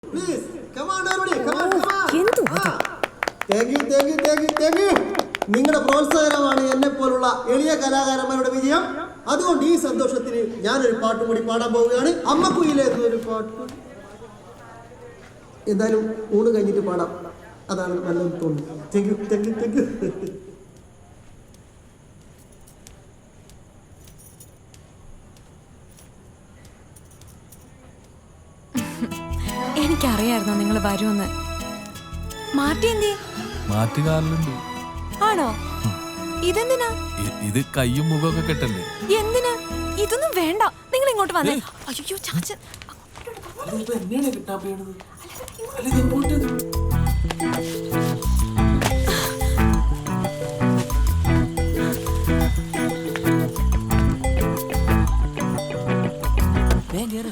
Please, come on everybody, come on, come on. Thank you. നിങ്ങളുടെ പ്രോത്സാഹനമാണ് എന്നെ പോലുള്ള എളിയ കലാകാരന്മാരുടെ വിജയം. അതുകൊണ്ട് ഈ സന്തോഷത്തിന് ഞാനൊരു പാട്ട് കൂടി പാടാൻ പോവുകയാണ്. അമ്മക്കുയിലേക്കൊരു പാട്ട്. എന്തായാലും ഊണ് കഴിഞ്ഞിട്ട് പാടാം, അതാണ് നല്ലതെന്ന് തോന്നുന്നു. Thank you. എനിക്കറിയായിരുന്നു നിങ്ങൾ വരുമെന്ന്. മാറ്റി എന്തേ? മാറ്റി കാറിലുണ്ട്. ആണോ? ഇതെന്തിനാ? ഇത് കയ്യും മുഖമൊക്കെ കെട്ടല്ലേ? എന്തിനാ? ഇതൊന്നും വേണ്ട, നിങ്ങൾ ഇങ്ങോട്ട് വന്നേ. അയ്യോ ചാച്ചൻ വേഗം